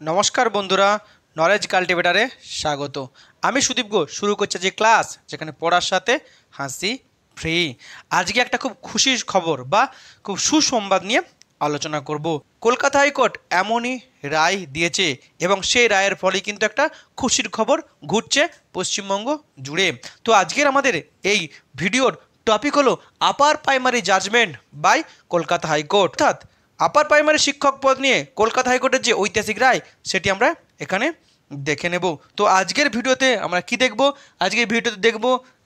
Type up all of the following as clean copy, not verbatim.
নমস্কার বন্ধুরা, নলেজ কাল্টিভেটারে স্বাগত। আমি সুদীপ ঘোষ শুরু করছি যে ক্লাস যেখানে পড়ার সাথে হাসি ফ্রি। আজকে একটা খুব খুশির খবর বা খুব সুসংবাদ নিয়ে আলোচনা করব। কলকাতা হাইকোর্ট এমনই রায় দিয়েছে এবং সেই রায়ের ফলে কিন্তু একটা খুশির খবর ঘুরছে পশ্চিমবঙ্গ জুড়ে। তো আজকের আমাদের এই ভিডিওর টপিক হলো upper primary judgement by Kolkata high court, অর্থাৎ আপার প্রাইমারি শিক্ষক পদ নিয়ে কলকাতা হাইকোর্টের যে ঐতিহাসিক রায় সেটি আমরা এখানে দেখে নেব। তো আজকের ভিডিওতে আমরা কি দেখব? আজকের ভিডিওতে দেখব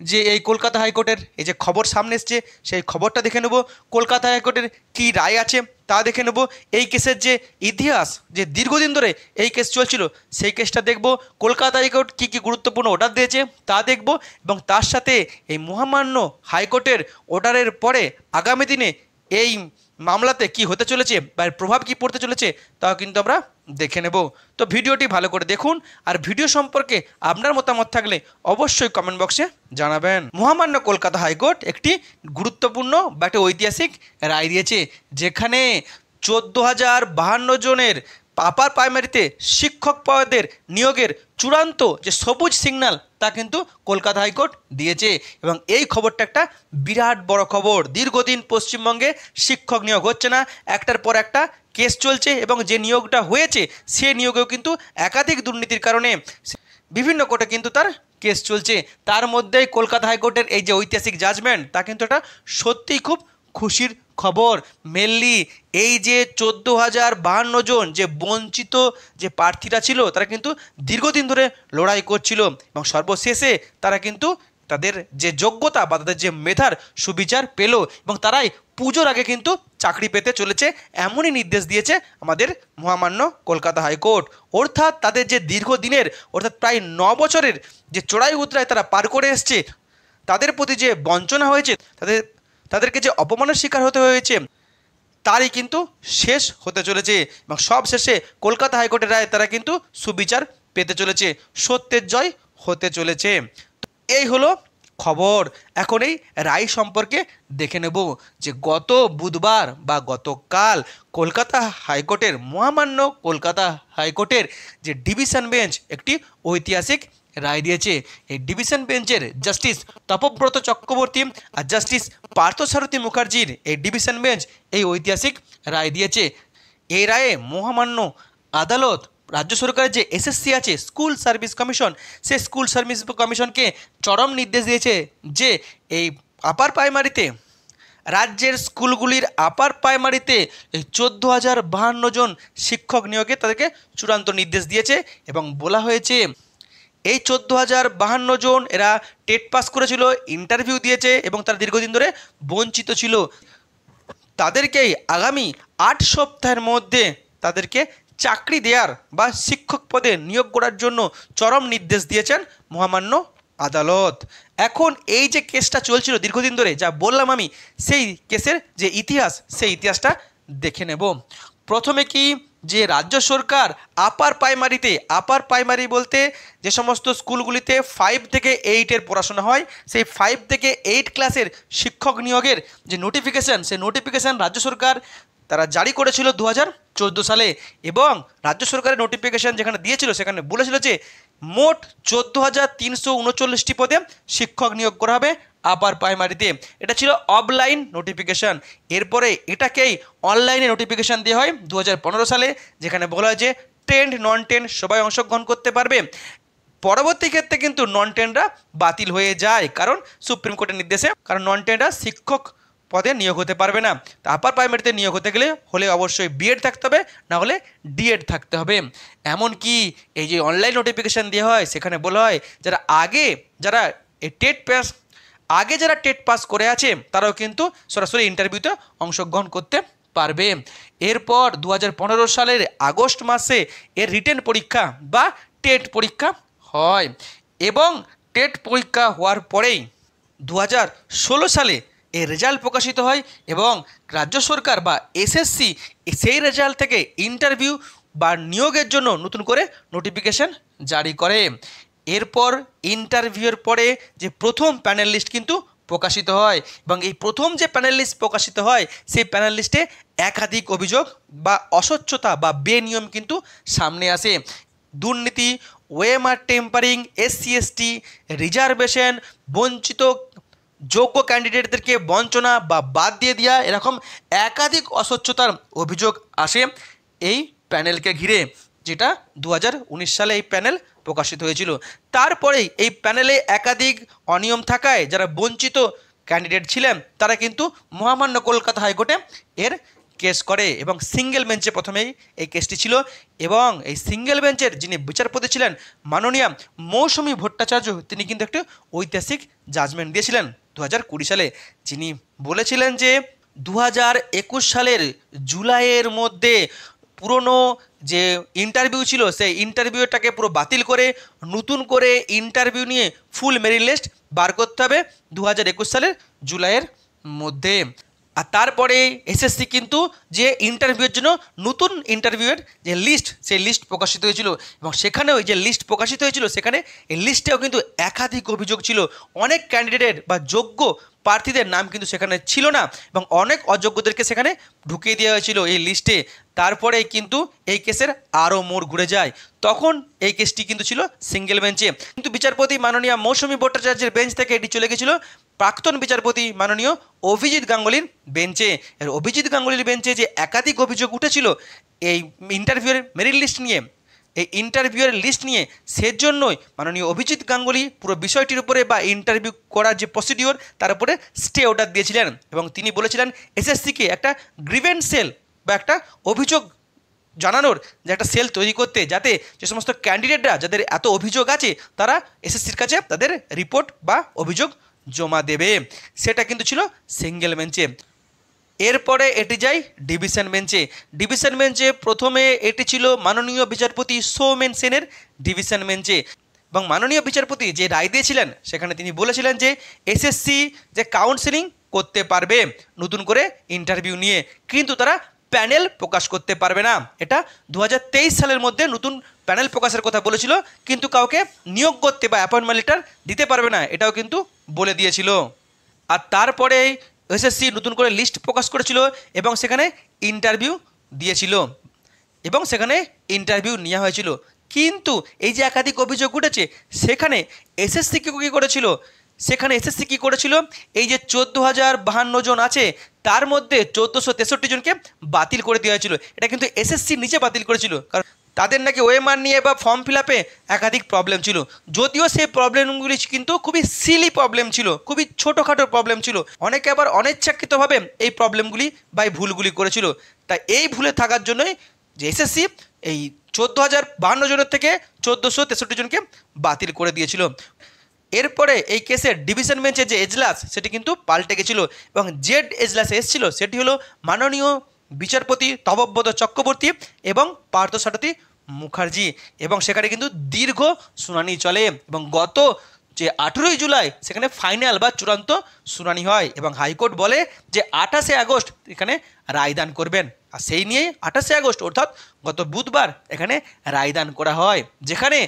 যে এই কলকাতা হাইকোর্টের এই যে খবর সামনে এসছে সেই খবরটা দেখে নেব, কলকাতা হাইকোর্টের কী রায় আছে তা দেখে নেব, এই কেসের যে ইতিহাস, যে দীর্ঘদিন ধরে এই কেস চলছিল সেই কেসটা দেখব, কলকাতা হাইকোর্ট কী কী গুরুত্বপূর্ণ অর্ডার দিয়েছে তা দেখব, এবং তার সাথে এই মহামান্য হাইকোর্টের অর্ডারের পরে আগামী দিনে এই মামলাতে কি হতে চলেছে বা এর প্রভাব কি পড়তে চলেছে তাও কিন্তু আমরা দেখে নেব। তো ভিডিওটি ভালো করে দেখুন, আর ভিডিও সম্পর্কে আপনার মতামত থাকলে অবশ্যই কমেন্ট বক্সে জানাবেন। মহামান্য কলকাতা হাইকোর্ট একটি গুরুত্বপূর্ণ বা একটি ঐতিহাসিক রায় দিয়েছে, যেখানে 14,052 জনের আপার প্রাইমারিতে শিক্ষক পদের নিয়োগের চূড়ান্ত যে সবুজ সিগন্যাল তা কিন্তু কলকাতা হাইকোর্ট দিয়েছে। এবং এই খবরটা একটা বিরাট বড় খবর। দীর্ঘদিন পশ্চিমবঙ্গে শিক্ষক নিয়োগ হচ্ছে না, একটার পর একটা কেস চলছে, এবং যে নিয়োগটা হয়েছে সে নিয়োগেও কিন্তু একাধিক দুর্নীতির কারণে বিভিন্ন কোর্টে কিন্তু তার কেস চলছে। তার মধ্যেই কলকাতা হাইকোর্টের এই যে ঐতিহাসিক জাজমেন্ট তা কিন্তু একটা সত্যিই খুব খুশির খবর। মেনলি এই যে 14,052 জন যে বঞ্চিত যে প্রার্থীরা ছিল তারা কিন্তু দীর্ঘদিন ধরে লড়াই করছিল, এবং সর্বশেষে তারা কিন্তু তাদের যে যোগ্যতা বা তাদের যে মেধার সুবিচার পেল, এবং তারাই পুজোর আগে কিন্তু চাকরি পেতে চলেছে এমনই নির্দেশ দিয়েছে আমাদের মহামান্য কলকাতা হাইকোর্ট। অর্থাৎ তাদের যে দীর্ঘদিনের, অর্থাৎ প্রায় 9 বছরের যে চড়াই উতরাই তারা পার করে এসছে, তাদের প্রতি যে বঞ্চনা হয়েছে, তাদেরকে যে অপমানের শিকার হতে হয়েছে, তারই কিন্তু শেষ হতে চলেছে, এবং সব শেষে কলকাতা হাইকোর্টের রায় তারা কিন্তু সুবিচার পেতে চলেছে, সত্যের জয় হতে চলেছে। এই হলো খবর। এখন এই রায় সম্পর্কে দেখে নেব যে গত বুধবার বা গতকাল কলকাতা হাইকোর্টের মহামান্য কলকাতা হাইকোর্টের যে ডিভিশন বেঞ্চ একটি ঐতিহাসিক রায় দিয়েছে। এই ডিভিশন বেঞ্চের জাস্টিস তপব্রত চক্রবর্তী আর জাস্টিস পার্থসারথী মুখার্জির এই ডিভিশন বেঞ্চ এই ঐতিহাসিক রায় দিয়েছে। এই রায়ে মহামান্য আদালত রাজ্য সরকারের যে এসএসসি আছে, স্কুল সার্ভিস কমিশন, সেই স্কুল সার্ভিস কমিশনকে চরম নির্দেশ দিয়েছে যে এই আপার প্রাইমারিতে, রাজ্যের স্কুলগুলির আপার প্রাইমারিতে এই 14,052 জন শিক্ষক নিয়োগে তাদেরকে চূড়ান্ত নির্দেশ দিয়েছে, এবং বলা হয়েছে এই 14,052 জন এরা টেট পাস করেছিল, ইন্টারভিউ দিয়েছে, এবং তারা দীর্ঘদিন ধরে বঞ্চিত ছিল। তাদেরকেই আগামী 8 সপ্তাহের মধ্যে তাদেরকে চাকরি দেওয়ার বা শিক্ষক পদে নিয়োগ করার জন্য চরম নির্দেশ দিয়েছেন মহামান্য আদালত। এখন এই যে কেসটা চলছিল দীর্ঘদিন ধরে, যা বললাম আমি, সেই কেসের যে ইতিহাস সেই ইতিহাসটা দেখে নেব। প্রথমে কি যে রাজ্য সরকার আপার প্রাইমারি বলতে যে সমস্ত স্কুলগুলিতে 5 থেকে 8-এর পড়াশোনা হয়, সেই 5 থেকে 8 ক্লাসের শিক্ষক নিয়োগের যে নোটিফিকেশান, সেই নোটিফিকেশান রাজ্য সরকার তারা জারি করেছিল 2014 সালে, এবং রাজ্য সরকারের নোটিফিকেশান যেখানে দিয়েছিল সেখানে বলেছিল যে মোট 14,339টি পদে শিক্ষক নিয়োগ করা হবে আপার প্রাইমারিতে। এটা ছিল অফলাইন নোটিফিকেশান। এরপরে এটাকেই অনলাইনে নোটিফিকেশান দেওয়া হয় 2015 সালে, যেখানে বলা হয় যে টেন্ড নন টেন্ড সবাই অংশগ্রহণ করতে পারবে। পরবর্তী ক্ষেত্রে কিন্তু নন টেন্ডরা বাতিল হয়ে যায়, কারণ সুপ্রিম কোর্টের নির্দেশে, কারণ নন টেন্ডরা শিক্ষক পদে নিয়োগ হতে পারবে না। তো আপার প্রাইমারিতে নিয়োগ হতে হলে অবশ্যই বিএড থাকতে হবে, না হলে ডিএড থাকতে হবে। এমনকি এই যে অনলাইন নোটিফিকেশান দেওয়া হয় সেখানে বলা হয় যারা টেট পাস করে আছে তারাও কিন্তু সরাসরি ইন্টারভিউতে অংশগ্রহণ করতে পারবে। এরপর 2015 সালের আগস্ট মাসে এর রিটেন পরীক্ষা বা টেট পরীক্ষা হয়, এবং টেট পরীক্ষা হওয়ার পরেই 2016 সালে এর রেজাল্ট প্রকাশিত হয়, এবং রাজ্য সরকার বা এসএসসি সেই রেজাল্ট থেকে ইন্টারভিউ বা নিয়োগের জন্য নতুন করে নোটিফিকেশান জারি করে। এরপর ইন্টারভিউয়ের পরে যে প্রথম প্যানেল লিস্ট কিন্তু প্রকাশিত হয় এবং এই প্রথম যে প্যানেল লিস্ট প্রকাশিত হয় সেই প্যানেল লিস্টে একাধিক অভিযোগ বা অস্বচ্ছতা বা বেনিয়ম কিন্তু সামনে আসে। দুর্নীতি, ওএমআর টেম্পারিং, SC/ST, রিজার্ভেশন, বঞ্চিত যোগ্য ক্যান্ডিডেটদেরকে বঞ্চনা বা বাদ দিয়ে দেওয়া, এরকম একাধিক অস্বচ্ছতার অভিযোগ আসে এই প্যানেলকে ঘিরে, যেটা 2019 সালে এই প্যানেল প্রকাশিত হয়েছিল। তারপরেই এই প্যানেলে একাধিক অনিয়ম থাকায় যারা বঞ্চিত ক্যান্ডিডেট ছিলেন তারা কিন্তু মহামান্য কলকাতা হাইকোর্টে এর কেস করে এবং সিঙ্গেল বেঞ্চে প্রথমেই এই কেসটি ছিল এবং এই সিঙ্গেল বেঞ্চের যিনি বিচারপতি ছিলেন মাননীয়া মৌসুমী ভট্টাচার্য, তিনি কিন্তু একটি ঐতিহাসিক জাজমেন্ট দিয়েছিলেন 2020 সালে। যিনি বলেছিলেন যে 2021 সালের জুলাইয়ের মধ্যে পুরনো যে ইন্টারভিউ ছিল সেই ইন্টারভিউটাকে পুরো বাতিল করে নতুন করে ইন্টারভিউ নিয়ে ফুল মেরিট লিস্ট বার করতে হবে 2021 সালের জুলাইয়ের মধ্যে। আর তারপরে SSC কিন্তু যে ইন্টারভিউয়ের জন্য নতুন ইন্টারভিউয়ের যে লিস্ট, সেই লিস্ট প্রকাশিত হয়েছিল এবং সেখানেও যে লিস্ট প্রকাশিত হয়েছিল সেখানে এই লিস্টেও কিন্তু একাধিক অভিযোগ ছিল। অনেক ক্যান্ডিডেট বা যোগ্য প্রার্থীদের নাম কিন্তু সেখানে ছিল না এবং অনেক অযোগ্যদেরকে সেখানে ঢুকিয়ে দেওয়া হয়েছিল এই লিস্টে। তারপরে কিন্তু এই কেসের আরও মোড় ঘুরে যায়। তখন এই কেসটি কিন্তু ছিল সিঙ্গেল বেঞ্চে, কিন্তু বিচারপতি মাননীয় মৌসুমী ভট্টাচার্যের বেঞ্চ থেকে এটি চলে গেছিল প্রাক্তন বিচারপতি মাননীয় অভিজিৎ গাঙ্গুলির বেঞ্চে। এর অভিজিৎ গাঙ্গুলির বেঞ্চে যে একাধিক অভিযোগ উঠেছিল এই ইন্টারভিউয়ের মেরিট লিস্ট নিয়ে, এই ইন্টারভিউয়ের লিস্ট নিয়ে, সেজন্যই মাননীয় অভিজিৎ গাঙ্গুলি পুরো বিষয়টির উপরে বা ইন্টারভিউ করার যে প্রসিডিওর তার উপরে স্টে অর্ডার দিয়েছিলেন এবং তিনি বলেছিলেন SSCকে একটা গ্রিভেন্স সেল বা একটা অভিযোগ জানানোর যে একটা সেল তৈরি করতে, যাতে যে সমস্ত ক্যান্ডিডেটরা যাদের এত অভিযোগ আছে তারা SSCর কাছে তাদের রিপোর্ট বা অভিযোগ জমা দেবে। সেটা কিন্তু ছিল সিঙ্গেল বেঞ্চে। এরপরে এটি যায় ডিভিশন বেঞ্চে। ডিভিশন বেঞ্চে প্রথমে এটি ছিল মাননীয় বিচারপতি সৌমেন সেনের ডিভিশন বেঞ্চে এবং মাননীয় বিচারপতি যে রায় দিয়েছিলেন সেখানে তিনি বলেছিলেন যে SSC যে কাউন্সেলিং করতে পারবে নতুন করে ইন্টারভিউ নিয়ে, কিন্তু তারা প্যানেল প্রকাশ করতে পারবে না। এটা 2023 সালের মধ্যে নতুন প্যানেল প্রকাশের কথা বলেছিল, কিন্তু কাউকে নিয়োগ করতে বা অ্যাপয়েন্টমেন্ট লেটার দিতে পারবে না, এটাও কিন্তু বলে দিয়েছিল। আর তারপরে SSC নতুন করে লিস্ট প্রকাশ করেছিল এবং সেখানে ইন্টারভিউ দিয়েছিল এবং সেখানে ইন্টারভিউ নেওয়া হয়েছিল। কিন্তু এই যে একাধিক অভিযোগ উঠেছে সেখানে SSC কী করেছিল, সেখানে SSC কী করেছিল, এই যে 14,052 জন আছে তার মধ্যে 1,463 জনকে বাতিল করে দেওয়া হয়েছিল। এটা কিন্তু SSC নিজে বাতিল করেছিল, কারণ তাদের নাকি ওএমআর নিয়ে বা ফর্ম ফিল আপে একাধিক প্রবলেম ছিল। যদিও সেই প্রবলেমগুলি কিন্তু খুবই সিলি প্রবলেম ছিল, খুবই ছোটোখাটো প্রবলেম ছিল। অনেকে আবার অনিচ্ছাকৃতভাবে এই প্রবলেমগুলি বা এই ভুলগুলি করেছিল। তাই এই ভুলে থাকার জন্যই যে SSC এই 14,052 জনের থেকে 1,463 জনকে বাতিল করে দিয়েছিল। এরপরে এই কেসের ডিভিশন বেঞ্চের যে এজলাস সেটি কিন্তু পাল্টে গেছিল এবং যে এজলাসে এসেছিল সেটি হলো মাননীয় বিচারপতি তপব্রত চক্রবর্তী এবং পার্থসারথী মুখার্জি এবং সেখানে কিন্তু দীর্ঘ শুনানি চলে এবং গত যে 18ই জুলাই সেখানে ফাইনাল বা চূড়ান্ত শুনানি হয় এবং হাইকোর্ট বলে যে 28শে আগস্ট এখানে রায়দান করবেন। আর সেই নিয়েই 28শে আগস্ট অর্থাৎ গত বুধবার এখানে রায়দান করা হয়, যেখানে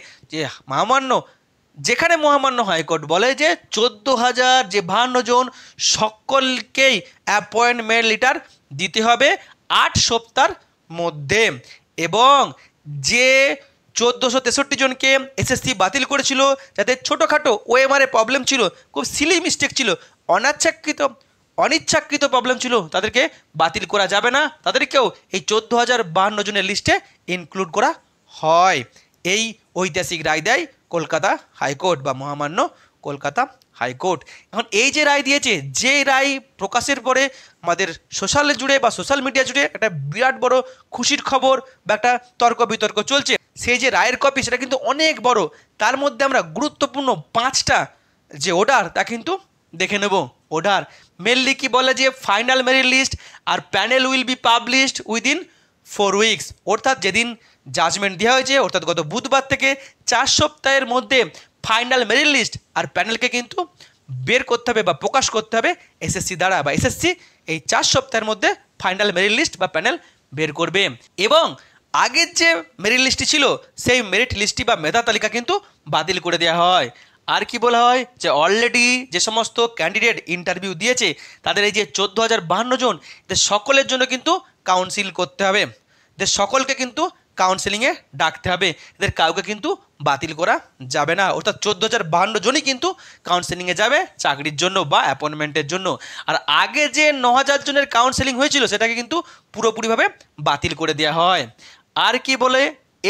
মহামান্য হাইকোর্ট বলে যে 14,052 জন সকলকেই অ্যাপয়েন্টমেন্ট লেটার দিতে হবে 8 সপ্তাহের মধ্যে এবং যে 1,463 জনকে SSC বাতিল করেছিল যাতে ছোটোখাটো ওএমআরে প্রবলেম ছিল, খুব সিলি মিস্টেক ছিল, অনিচ্ছাকৃত প্রবলেম ছিল, তাদেরকে বাতিল করা যাবে না, তাদেরকেও এই 14,052 জনের লিস্টে ইনক্লুড করা হয়। এই ঐতিহাসিক রায় দেয় কলকাতা হাইকোর্ট বা মহামান্য কলকাতা হাইকোর্ট। এখন এই যে রায় দিয়েছে, যে রায় প্রকাশের পরে আমাদের সোশ্যাল জুড়ে বা সোশ্যাল মিডিয়া জুড়ে একটা বিরাট বড় খুশির খবর বা একটা তর্ক বিতর্ক চলছে, সেই যে রায়ের কপি সেটা কিন্তু অনেক বড়। তার মধ্যে আমরা গুরুত্বপূর্ণ 5টা যে অর্ডার তা কিন্তু দেখে নেব। অর্ডার মেনলি কি বলে যে ফাইনাল মেরিট লিস্ট আর panel will be published within 4 weeks, অর্থাৎ যেদিন জাজমেন্ট দেওয়া হয়েছে অর্থাৎ গত বুধবার থেকে 4 সপ্তাহের মধ্যে ফাইনাল মেরিট লিস্ট আর প্যানেলকে কিন্তু বের করতে হবে বা প্রকাশ করতে হবে SSC দ্বারা, বা SSC এই 4 সপ্তাহের মধ্যে ফাইনাল মেরিট লিস্ট বা প্যানেল বের করবে। এবং আগের যে মেরিট লিস্টটি ছিল সেই মেরিট লিস্টটি বা মেধা তালিকা কিন্তু বাতিল করে দেওয়া হয়। আর কি বলা হয় যে অলরেডি যে সমস্ত ক্যান্ডিডেট ইন্টারভিউ দিয়েছে তাদের এই যে 14,052 জন, এদের সকলের জন্য কিন্তু কাউন্সিল করতে হবে, এদের সকলকে কিন্তু কাউন্সেলিংয়ে ডাকতে হবে, এদের কাউকে কিন্তু বাতিল করা যাবে না। অর্থাৎ 14,052 জনই কিন্তু কাউন্সেলিংয়ে যাবে চাকরির জন্য বা অ্যাপয়েন্টমেন্টের জন্য। আর আগে যে 9,000 জনের কাউন্সেলিং হয়েছিল সেটাকে কিন্তু পুরোপুরিভাবে বাতিল করে দেওয়া হয়। আর কি বলে,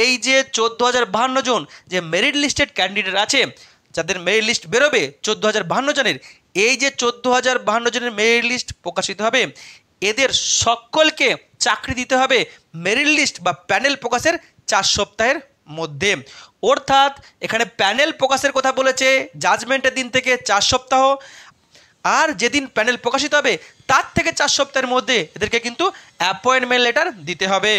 এই যে 14,052 জন যে মেরিট লিস্টেড ক্যান্ডিডেট আছে, যাদের মেরিট লিস্ট বেরোবে 14,052 জনের, এই যে 14,052 জনের মেরিট লিস্ট প্রকাশিত হবে, এদের সকলকে চাকরি দিতে হবে মেরিট লিস্ট বা প্যানেল প্রকাশের 4 সপ্তাহের মধ্যে। অর্থাৎ এখানে প্যানেল প্রকাশের কথা বলেছে জাজমেন্টের দিন থেকে 4 সপ্তাহ, আর যেদিন প্যানেল প্রকাশিত হবে তার থেকে 4 সপ্তাহের মধ্যে এদেরকে কিন্তু অ্যাপয়েন্টমেন্ট লেটার দিতে হবে।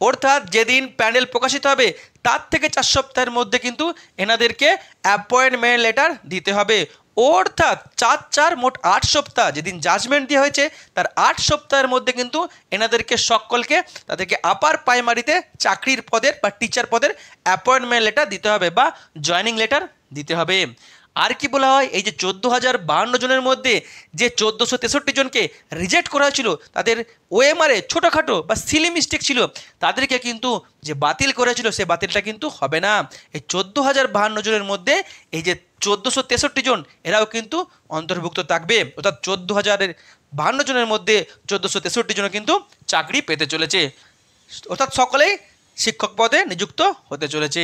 অর্থাৎ যেদিন প্যানেল প্রকাশিত হবে তার থেকে 4 সপ্তাহের মধ্যে কিন্তু এনাদেরকে অ্যাপয়েন্টমেন্ট লেটার দিতে হবে। অর্থাৎ 4 মোট 8 সপ্তাহ, যেদিন জাজমেন্ট দেওয়া হয়েছে তার 8 সপ্তাহের মধ্যে কিন্তু এনাদেরকে সকলকে তাদেরকে আপার প্রাইমারিতে চাকরির পদের বা টিচার পদের অ্যাপয়েন্টমেন্ট লেটার দিতে হবে বা জয়েনিং লেটার দিতে হবে। আর কি বলা হয়, এই যে 14,052 জনের মধ্যে যে 1,463 জনকে রিজেক্ট করা হয়েছিল, তাদের ওএমআরে ছোটোখাটো বা সিলি মিস্টেক ছিল, তাদেরকে কিন্তু যে বাতিল করেছিল সে বাতিলটা কিন্তু হবে না। এই 14,052 জনের মধ্যে এই যে 1,463 জন এরাও কিন্তু অন্তর্ভুক্ত থাকবে। অর্থাৎ 14,052 জনের মধ্যে 1,463 জন কিন্তু চাকরি পেতে চলেছে, অর্থাৎ সকলেই শিক্ষক পদে নিযুক্ত হতে চলেছে।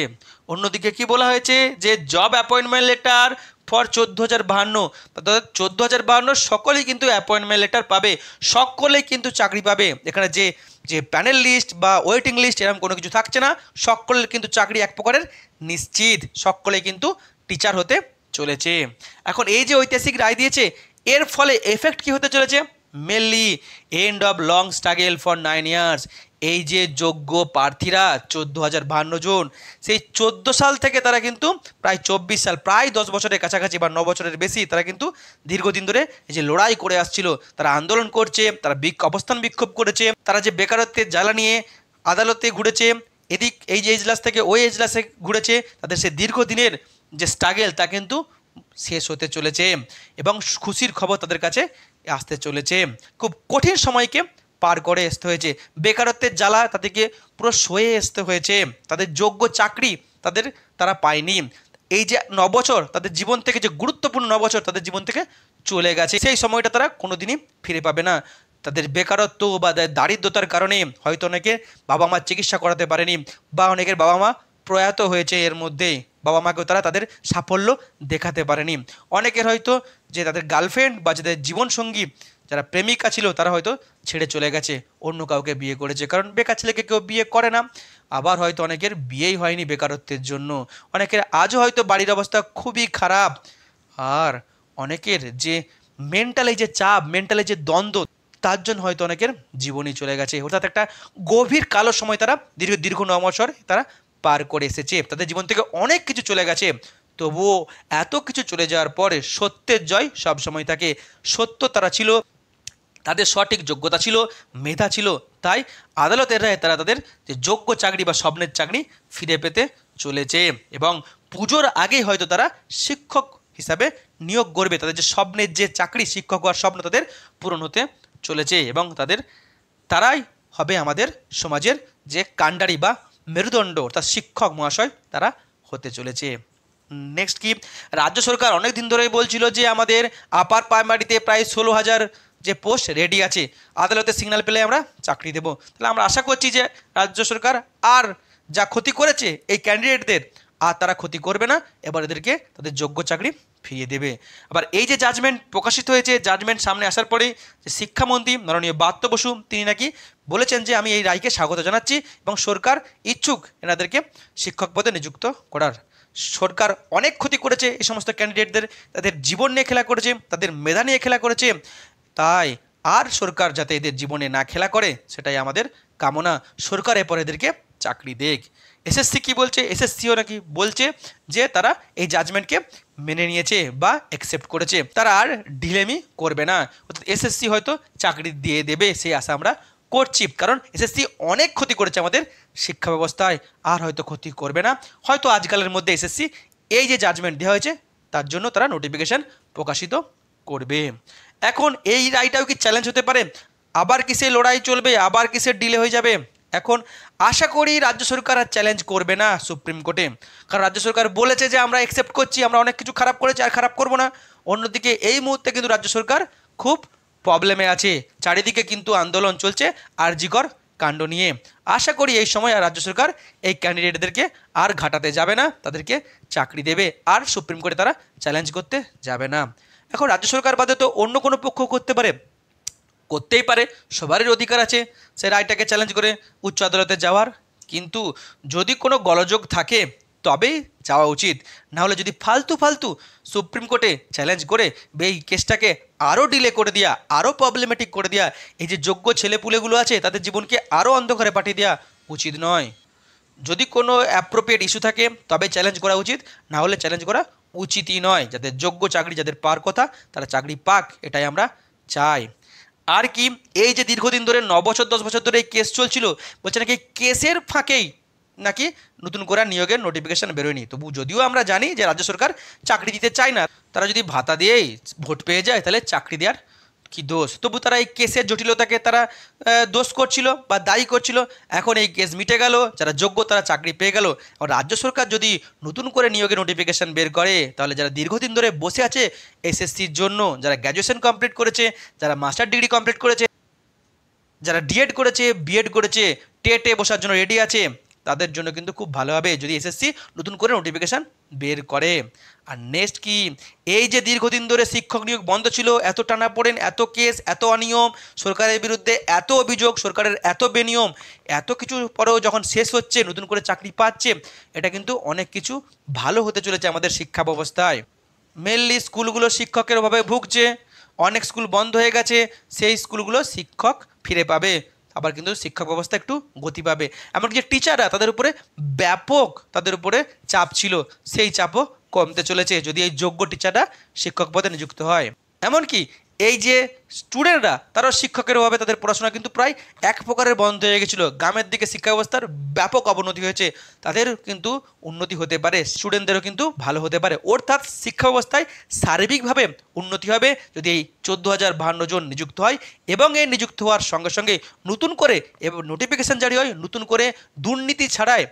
অন্যদিকে কি বলা হয়েছে যে জব অ্যাপয়েন্টমেন্ট লেটার ফর 14,052, অর্থাৎ 14,052 সকলেই কিন্তু অ্যাপয়েন্টমেন্ট লেটার পাবে, সকলেই কিন্তু চাকরি পাবে। এখানে যে যে প্যানেল লিস্ট বা ওয়েটিং লিস্ট এরকম কোনো কিছু থাকছে না, সকলের কিন্তু চাকরি এক প্রকারের নিশ্চিত, সকলেই কিন্তু টিচার হতে চলেছে। এখন এই যে ঐতিহাসিক রায় দিয়েছে এর ফলে এফেক্ট কি হতে চলেছে, mainly end of long struggle for 9 years. এই যে যোগ্য প্রার্থীরা 14,052 জন, সেই 14 সাল থেকে তারা কিন্তু প্রায় 24 সাল, প্রায় 10 বছরের কাছাকাছি বা 9 বছরের বেশি তারা কিন্তু দীর্ঘদিন ধরে এই যে লড়াই করে আসছিল, তারা আন্দোলন করছে, তারা অবস্থান বিক্ষোভ করেছে, তারা যে বেকারত্বের জ্বালা নিয়ে আদালতে ঘুরেছে, এদিক এই যে এজলাস থেকে ওই এজলাসে ঘুরেছে, তাদের সে দীর্ঘদিনের যে স্ট্রাগল তা কিন্তু শেষ হতে চলেছে এবং খুশির খবর তাদের কাছে আসতে চলেছে। খুব কঠিন সময়কে পার করে আসতে হয়েছে, বেকারত্বের জ্বালা তাদেরকে পুরো সয়ে আসতে হয়েছে, তাদের যোগ্য চাকরি তারা পায়নি। এই যে 9 বছর তাদের জীবন থেকে, যে গুরুত্বপূর্ণ 9 বছর তাদের জীবন থেকে চলে গেছে, সেই সময়টা তারা কোনোদিনই ফিরে পাবে না। তাদের বেকারত্ব বা দারিদ্রতার কারণে হয়তো অনেকে বাবা মা চিকিৎসা করাতে পারেনি, বা অনেকের বাবা মা প্রয়াত হয়েছে, এর মধ্যেই বাবা মাকেও তারা তাদের সাফল্য দেখাতে পারেনি। অনেকের হয়তো যে তাদের গার্লফ্রেন্ড বা যাদের জীবনসঙ্গী, যারা প্রেমিকা ছিল, তারা হয়তো ছেড়ে চলে গেছে, অন্য কাউকে বিয়ে করেছে, কারণ বেকার ছেলেকে কেউ বিয়ে করে না। আবার হয়তো অনেকের বিয়েই হয়নি বেকারত্বের জন্য, অনেকের আজও হয়তো বাড়ির অবস্থা খুবই খারাপ, আর অনেকের যে মেন্টালি যে চাপ, মেন্টালি যে দ্বন্দ্ব, তার জন্য হয়তো অনেকের জীবনই চলে গেছে। অর্থাৎ একটা গভীর কালো সময় তারা দীর্ঘ 9 বছর তারা পার করে এসেছে, তাদের জীবন থেকে অনেক কিছু চলে গেছে। তবুও এত কিছু চলে যাওয়ার পরে সত্যের জয় সবসময় থাকে। সত্য তারা ছিল, তাদের সঠিক যোগ্যতা ছিল, মেধা ছিল, তাই আদালতের রায়ে তারা তাদের যে যোগ্য চাকরি বা স্বপ্নের চাকরি ফিরে পেতে চলেছে এবং পুজোর আগেই হয়তো তারা শিক্ষক হিসাবে নিয়োগ করবে। তাদের যে স্বপ্নের যে চাকরি, শিক্ষক হওয়ার স্বপ্ন তাদের পূরণ হতে চলেছে এবং তারাই হবে আমাদের সমাজের যে কাণ্ডারি বা মেরুদণ্ড, অর্থাৎ শিক্ষক মহাশয় তারা হতে চলেছে। নেক্সট কি, রাজ্য সরকার অনেক দিন ধরেই বলছিল যে আমাদের আপার প্রাইমারিতে প্রায় 16,000 যে পোস্ট রেডি আছে, আদালতে সিগন্যাল পেলে আমরা চাকরি দেবো। তাহলে আমরা আশা করছি যে রাজ্য সরকার আর যা ক্ষতি করেছে এই ক্যান্ডিডেটদের, আর তারা ক্ষতি করবে না, এবার এদেরকে তাদের যোগ্য চাকরি ফিরিয়ে দেবে। আবার এই যে জাজমেন্ট প্রকাশিত হয়েছে, জাজমেন্ট সামনে আসার পরেই যে শিক্ষামন্ত্রী মাননীয় ব্রাত্য বসু তিনি নাকি বলেছেন যে আমি এই রায়কে স্বাগত জানাচ্ছি এবং সরকার ইচ্ছুক এনাদেরকে শিক্ষক পদে নিযুক্ত করার। সরকার অনেক ক্ষতি করেছে এই সমস্ত ক্যান্ডিডেটদের, তাদের জীবন নিয়ে খেলা করেছে, তাদের মেধা নিয়ে খেলা করেছে, তাই আর সরকার যাতে এদের জীবনে না খেলা করে সেটাই আমাদের কামনা। সরকার এরপর এদেরকে চাকরি দেখ। এসএসসি কি বলছে, এসএসসিও নাকি বলছে যে তারা এই জাজমেন্টকে মেনে নিয়েছে বা অ্যাকসেপ্ট করেছে, তারা আর ঢিলেমি করবে না, অর্থাৎ এসএসসি হয়তো চাকরি দিয়ে দেবে সেই আশা আমরা করছি, কারণ এসএসসি অনেক ক্ষতি করেছে আমাদের শিক্ষা ব্যবস্থায়, আর হয়তো ক্ষতি করবে না। হয়তো আজকালের মধ্যে এসএসসি এই যে জাজমেন্ট দেওয়া হয়েছে তার জন্য তারা নোটিফিকেশান প্রকাশিত করবে। এখন এই রায়টাও কি চ্যালেঞ্জ হতে পারে? আবার কিসের লড়াই চলবে? আবার কিসের ডিলে হয়ে যাবে? এখন আশা করি রাজ্য সরকার আর চ্যালেঞ্জ করবে না সুপ্রিম কোর্টে, কারণ রাজ্য সরকার বলেছে যে আমরা অ্যাকসেপ্ট করছি, আমরা অনেক কিছু খারাপ করেছি আর খারাপ করব না। অন্যদিকে এই মুহূর্তে কিন্তু রাজ্য সরকার খুব প্রবলেমে আছে, চারিদিকে কিন্তু আন্দোলন চলছে আরজিকর কাণ্ড নিয়ে। আশা করি এই সময় আর রাজ্য সরকার এই ক্যান্ডিডেটদেরকে আর ঘাটাতে যাবে না, তাদেরকে চাকরি দেবে, আর সুপ্রিম কোর্টে তারা চ্যালেঞ্জ করতে যাবে না। এখন রাজ্য সরকার বাদে তো অন্য কোনো পক্ষ করতে পারে, করতেই পারে, সবারই অধিকার আছে সে রায়টাকে চ্যালেঞ্জ করে উচ্চ আদালতে যাওয়ার, কিন্তু যদি কোনো গোলযোগ থাকে তবেই যাওয়া উচিত। না হলে যদি ফালতু ফালতু সুপ্রিম কোর্টে চ্যালেঞ্জ করে এই কেসটাকে আরও ডিলে করে দেওয়া, আরও প্রবলেমেটিক করে দেওয়া, এই যে যোগ্য ছেলেপুলেগুলো আছে তাদের জীবনকে আরও অন্ধকারে পাঠিয়ে দেওয়া উচিত নয়। যদি কোনো অ্যাপ্রোপ্রিয়েট ইস্যু থাকে তবে চ্যালেঞ্জ করা উচিত, না হলে চ্যালেঞ্জ করা উচিতই নয়। যাদের যোগ্য চাকরি, যাদের পাওয়ার কথা, তারা চাকরি পাক, এটাই আমরা চাই। আর কি, এই যে দীর্ঘদিন ধরে 9 বছর 10 বছর ধরে এই কেস চলছিল, বলছে নাকি কেসের ফাঁকেই নাকি নতুন করে নিয়োগের নোটিফিকেশান বেরোয়নি। তবু যদিও আমরা জানি যে রাজ্য সরকার চাকরি দিতে চায় না, তারা যদি ভাতা দিয়েই ভোট পেয়ে যায় তাহলে চাকরি দেওয়ার কি দোষ? তবু তারা এই কেসের জটিলতাকে তারা দোষ করছিল বা দায়ী করছিল। এখন এই কেস মিটে গেল, যারা যোগ্য তারা চাকরি পেয়ে গেল। আর রাজ্য সরকার যদি নতুন করে নিয়োগের নোটিফিকেশান বের করে, তাহলে যারা দীর্ঘদিন ধরে বসে আছে এসএসসির জন্য, যারা গ্র্যাজুয়েশন কমপ্লিট করেছে, যারা মাস্টার ডিগ্রি কমপ্লিট করেছে, যারা ডিএড করেছে, বিএড করেছে, টেটে বসার জন্য রেডি আছে, তাদের জন্য কিন্তু খুব ভালো হবে যদি এসএসসি নতুন করে নোটিফিকেশান বের করে। আর নেক্সট কি, এই যে দীর্ঘদিন ধরে শিক্ষক নিয়োগ বন্ধ ছিল, এত টানাপোড়েন, এত কেস, এত অনিয়ম, সরকারের বিরুদ্ধে এত অভিযোগ, সরকারের এত বেনিয়ম, এত কিছু পরেও যখন শেষ হচ্ছে, নতুন করে চাকরি পাচ্ছে, এটা কিন্তু অনেক কিছু ভালো হতে চলেছে আমাদের শিক্ষা ব্যবস্থায়। মেনলি স্কুলগুলো শিক্ষকের অভাবে ভুগছে, অনেক স্কুল বন্ধ হয়ে গেছে, সেই স্কুলগুলো শিক্ষক ফিরে পাবে, আবার কিন্তু শিক্ষক ব্যবস্থা একটু গতি পাবে। এমনকি যে টিচাররা, তাদের উপরে ব্যাপক তাদের উপরে চাপ ছিল, সেই চাপও কমতে চলেছে যদি এই যোগ্য টিচাররা শিক্ষক পদে নিযুক্ত হয়। এমনকি এই যে স্টুডেন্টরা, তারাও শিক্ষকের অভাবে তাদের পড়াশোনা কিন্তু প্রায় এক প্রকারের বন্ধ হয়ে গেছিলো। গ্রামের দিকে শিক্ষা ব্যবস্থার ব্যাপক অবনতি হয়েছে, তাদের কিন্তু উন্নতি হতে পারে, স্টুডেন্টদেরও কিন্তু ভালো হতে পারে। অর্থাৎ শিক্ষা ব্যবস্থায় সার্বিকভাবে উন্নতি হবে যদি এই 14,052 জন নিযুক্ত হয়, এবং এই নিযুক্ত হওয়ার সঙ্গে সঙ্গে নতুন করে এবং নোটিফিকেশান জারি হয়, নতুন করে দুর্নীতি ছাড়াই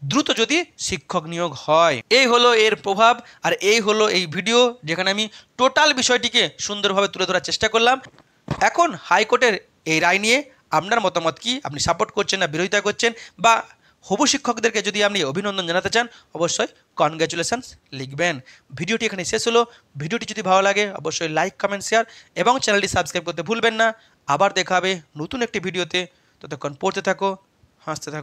দ্রুত যদি শিক্ষক নিয়োগ হয়। এই হলো এর প্রভাব, আর এই হলো এই ভিডিও যেখানে আমি টোটাল বিষয়টিকে সুন্দরভাবে তুলে ধরার চেষ্টা করলাম। এখন হাইকোর্টের এই রায় নিয়ে আপনার মতামত কি? আপনি সাপোর্ট করছেন না বিরোধিতা করছেন? বা হবু শিক্ষকদেরকে যদি আপনি অভিনন্দন জানাতে চান, অবশ্যই কনগ্র্যাচুলেশনস লিখবেন। ভিডিওটি এখানে শেষ হলো। ভিডিওটি যদি ভালো লাগে অবশ্যই লাইক, কমেন্ট, শেয়ার এবং চ্যানেলটি সাবস্ক্রাইব করতে ভুলবেন না। আবার দেখা হবে নতুন একটি ভিডিওতে। ততক্ষণ পড়তে থাকো, হাসতে থাকো।